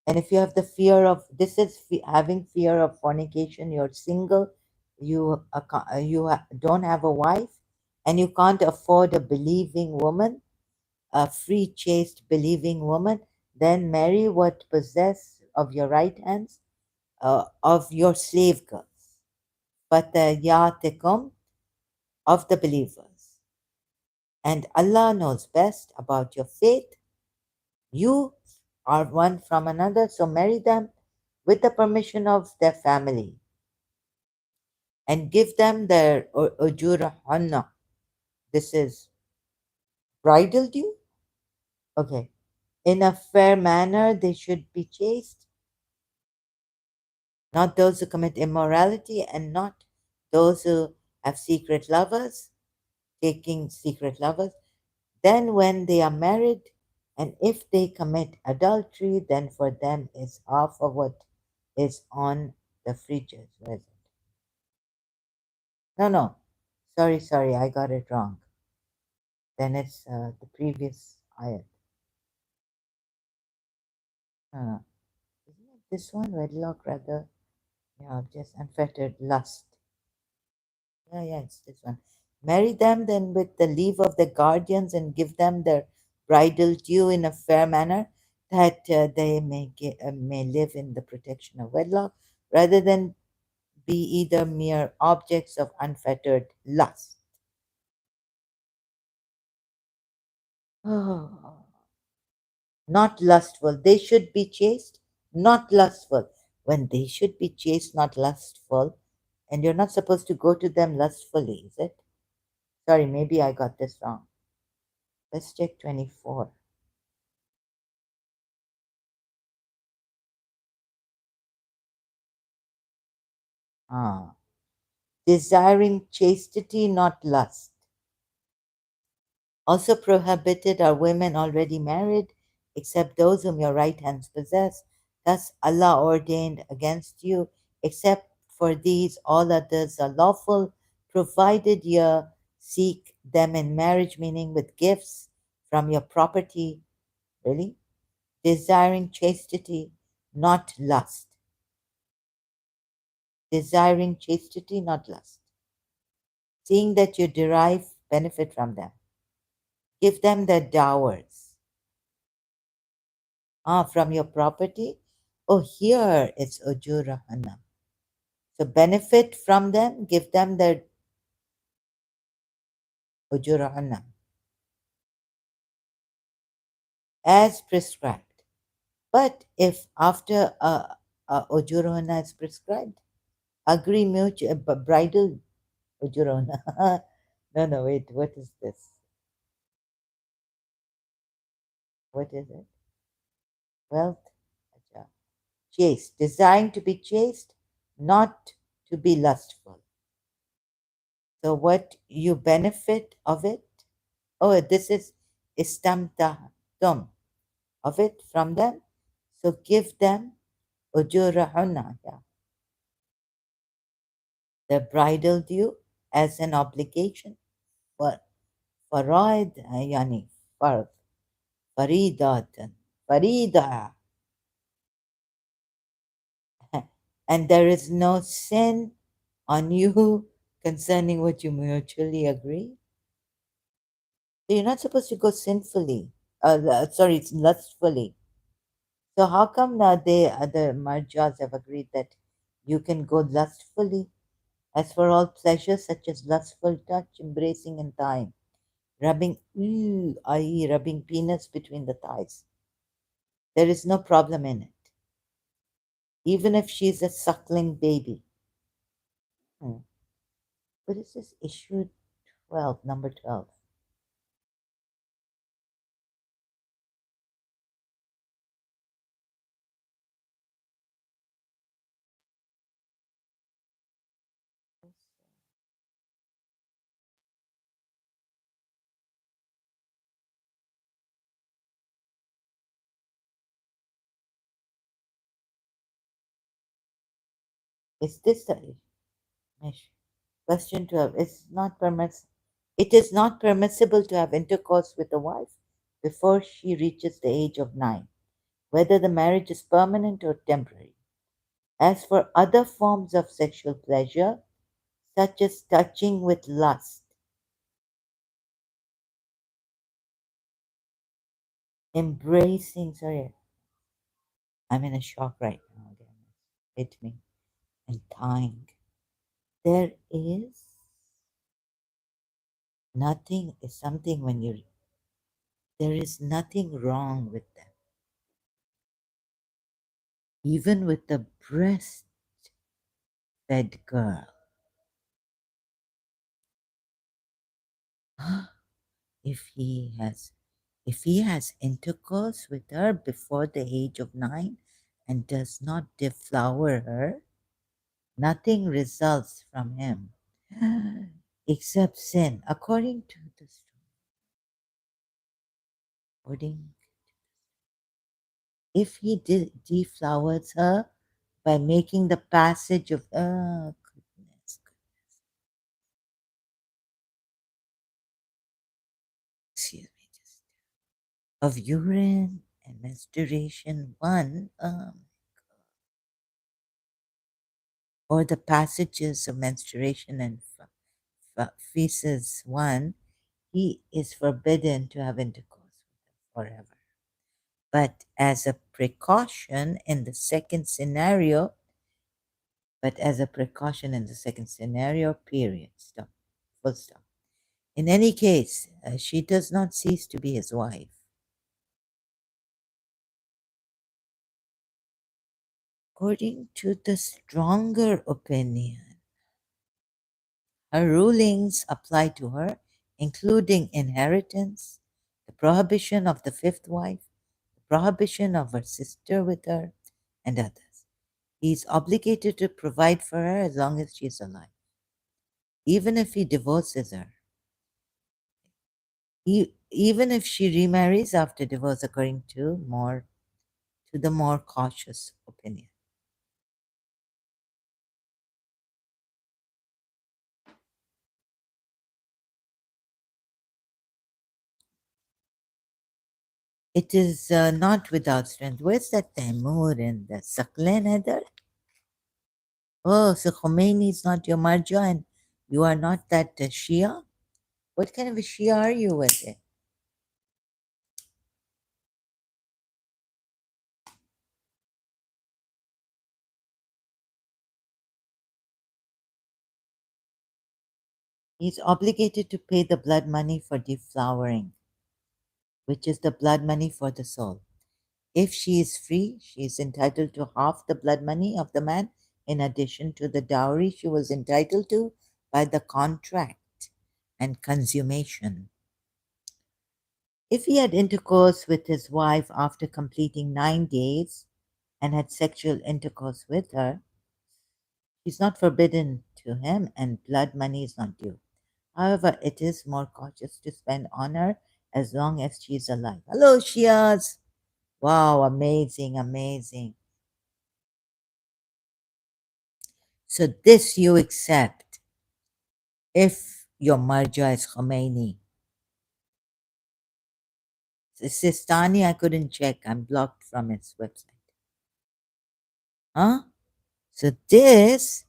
and if you have the fear of, this is having fear of fornication, you're single, don't have a wife, and you can't afford a believing woman, a free, chaste, believing woman, then marry what possess of your right hands, of your slave girls, fatayatikum, of the believers. And Allah knows best about your faith. You are one from another, so marry them with the permission of their family and give them their ujurahunna. This is bridal due. Okay. In a fair manner, they should be chaste, not those who commit immorality, and not those who have secret lovers, taking secret lovers. Then, when they are married, and if they commit adultery, then for them is half of what is on the fridges. Where is it? No, no. Sorry, I got it wrong. Then it's the previous ayat. No, no. Isn't it this one? Wedlock, rather. Yeah, just unfettered lust. Yeah, it's this one. Marry them then with the leave of the guardians and give them their bridal due in a fair manner, that they may live in the protection of wedlock, rather than be either mere objects of unfettered lust. Oh, not lustful. They should be chaste, not lustful. When they should be chaste, not lustful, and you're not supposed to go to them lustfully, is it? Sorry, maybe I got this wrong. Let's check 24. Ah, desiring chastity, not lust. Also prohibited are women already married, except those whom your right hands possess. Thus Allah ordained against you, except for these, all others are lawful, provided you seek them in marriage, meaning with gifts from your property. Really? Desiring chastity, not lust. Desiring chastity, not lust. Seeing that you derive benefit from them. Give them their dowers. From your property. Oh, here it's ujurahana. So benefit from them, give them their أجورهن as prescribed. But if after أجورهن is prescribed, agree mutual bridal أجورهن. No, no, wait. What is this? What is it? Wealth, chaste, designed to be chaste, not to be lustful. So what you benefit of it? Oh, this is istamtahtum of it from them. So give them ujurahunna, yeah, the bridal due as an obligation for faraid, yani fard, faridatan, farida, and there is no sin on you concerning what you mutually agree. So you're not supposed to go sinfully. Sorry, it's lustfully. So how come now they other marjas have agreed that you can go lustfully? As for all pleasures such as lustful touch, embracing and thigh, rubbing, i.e., rubbing penis between the thighs, there is no problem in it, even if she's a suckling baby. Hmm. What is this issue 12, number 12? Is this the question 12? It is not permissible to have intercourse with a wife before she reaches the age of 9, whether the marriage is permanent or temporary. As for other forms of sexual pleasure, such as touching with lust, embracing, sorry, I'm in a shock right now, hit me, and tying. There is nothing, is something when you, there is nothing wrong with them. Even with the breastfed girl. if he has if he has intercourse with her before the age of 9 and does not deflower her, nothing results from him except sin, according to the according if he deflowers her by making the passage of goodness, excuse me, of urine and menstruation one, or the passages of menstruation and feces one, he is forbidden to have intercourse with her forever. But as a precaution in the second scenario, period, stop, full stop. In any case, she does not cease to be his wife. According to the stronger opinion, her rulings apply to her, including inheritance, the prohibition of the fifth wife, the prohibition of her sister with her, and others. He is obligated to provide for her as long as she is alive. Even if he divorces her, even if she remarries after divorce, according to the more cautious opinion. It is not without strength. Where's that Taimur and the Saklen Heather? Oh, so Khomeini is not your marja and you are not that Shia? What kind of a Shia are you with it? He's obligated to pay the blood money for deflowering, which is the blood money for the soul. If she is free, she is entitled to half the blood money of the man in addition to the dowry she was entitled to by the contract and consummation. If he had intercourse with his wife after completing 9 days and had sexual intercourse with her, she's not forbidden to him and blood money is not due. However, it is more cautious to spend on her as long as she is alive. Hello, Shias! Wow, amazing, amazing. So this you accept if your marja is Khomeini. Sistani, I couldn't check. I'm blocked from its website. Huh? So this,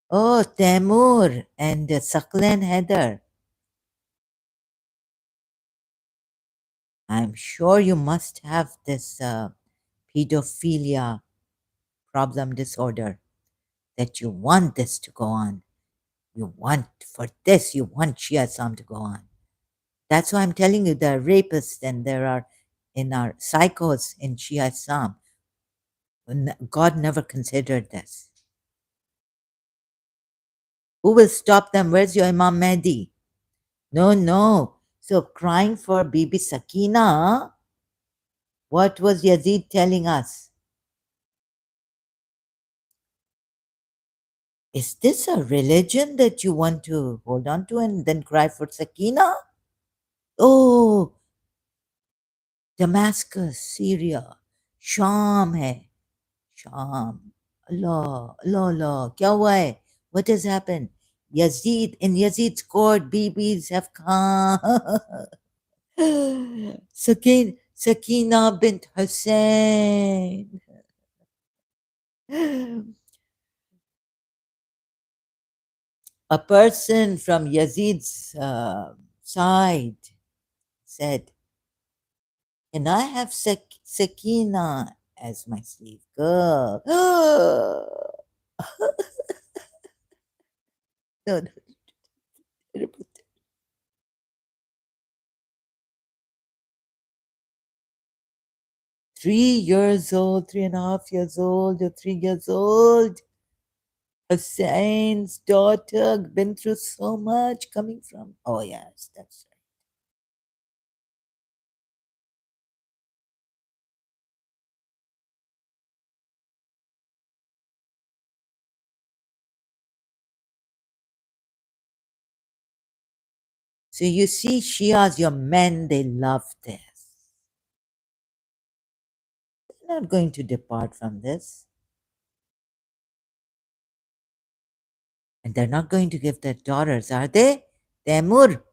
oh, Temur and Saklan Heather. I'm sure you must have this pedophilia problem disorder that you want this to go on. You want, for this, you want Shia Islam to go on. That's why I'm telling you there are rapists and there are in our psychos in Shia Islam. God never considered this. Who will stop them? Where's your Imam Mahdi? No, no. So crying for Bibi Sakina, what was Yazid telling us? Is this a religion that you want to hold on to and then cry for Sakina? Oh, Damascus, Syria, Sham hai. Sham. Allah, Allah, Allah. Kya hua hai? What has happened? Yazid, in Yazid's court, BBs have come. Sakina bint Hussein. A person from Yazid's side said, can I have Sakina as my slave girl? No, no, terrible. 3 years old, 3.5 years old, or 3 years old. Hussein's daughter been through so much coming from. Oh, yes, that's right. So you see, Shias, your men, they love this. They're not going to depart from this. And they're not going to give their daughters, are they? Temur,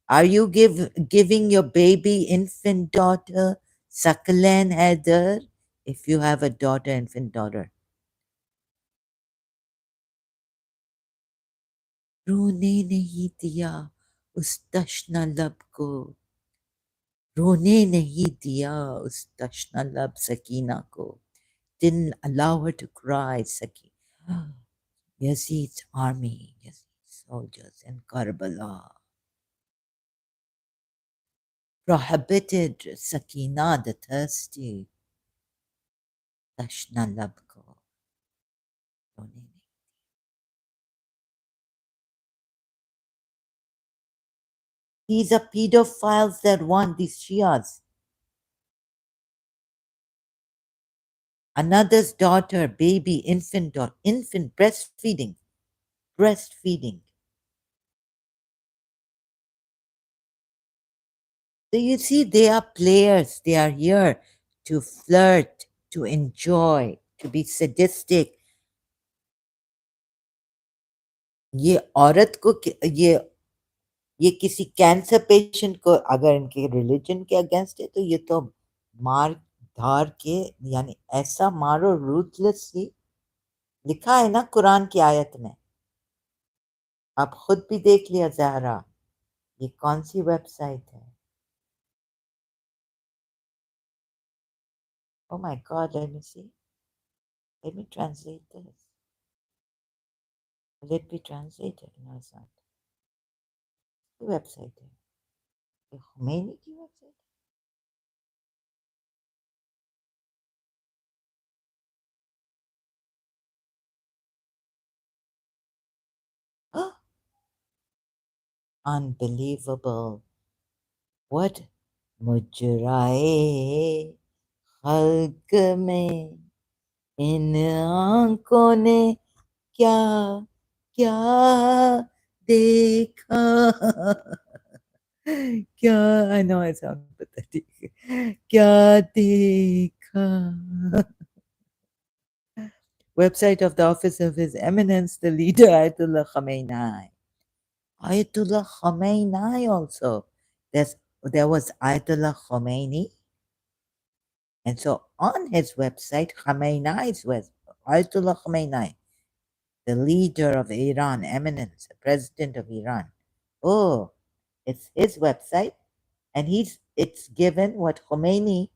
are you giving your baby infant daughter Sakalen Heather if you have a daughter, infant daughter? रोने नहीं दिया उस तश्ना लब को रोने नहीं दिया उस तश्ना लब Sakina को didn't allow her to cry Sakina. Yazid's army, Yazid's soldiers in Karbala prohibited Sakina the thirsty tashna lab ko रोने नहीं. These are pedophiles that want these Shias. Another's daughter, baby, infant daughter, infant breastfeeding, breastfeeding. So you see, they are players. They are here to flirt, to enjoy, to be sadistic. ये औरत को ये किसी cancer patient को अगर इनके religion के against है तो ये तो मार धार के यानी ऐसा मारो रूथलेसली लिखा है ना कुरान की आयत में आप खुद भी देख लिया ज़हरा ये कौन सी वेबसाइट है Oh my God, let me see. Let me translate this. Will it be translated? No, it's not. The website. The Khomeini ki website? Oh, unbelievable. What? मुजराए खल्क में इन आंखों ने क्या क्या देखा क्या I know I sound pathetic क्या देखा website of the office of His Eminence the leader Ayatollah Khamenei. Ayatollah Khamenei also. There was Ayatollah Khomeini, and so on his website, Khamenei's website, Ayatollah Khamenei, the leader of Iran, Eminence, the president of Iran. Oh, it's his website, and it's given what Khomeini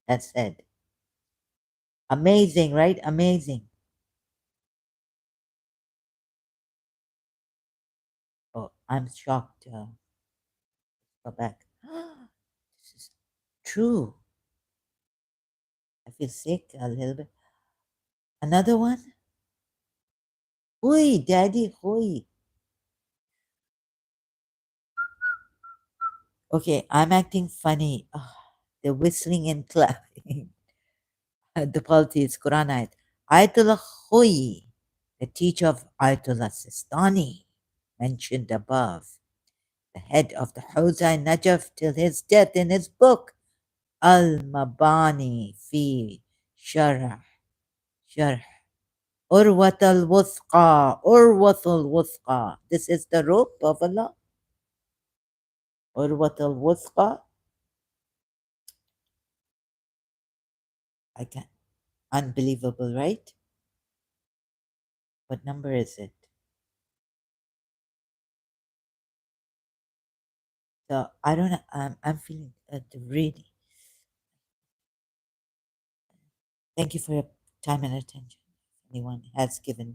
has said. Amazing, right? Amazing. Oh, I'm shocked. Go back. This is true. I feel sick a little bit. Another one? Hui, daddy, hui. Okay, I'm acting funny. The whistling and clapping. The polity is Quran ayat. Ayatollah Hui, the teacher of Ayatollah Sistani, mentioned above, the head of the Hawza Najaf till his death in his book, Al-Mabani fi Sharh Urwat al-Wuthqa, Urwat al-Wuthqa. This is the rope of Allah. Urwat al-Wuthqa. I can't. Unbelievable, right? What number is it? So I don't know. I'm feeling really. Thank you for your time and attention. Anyone has given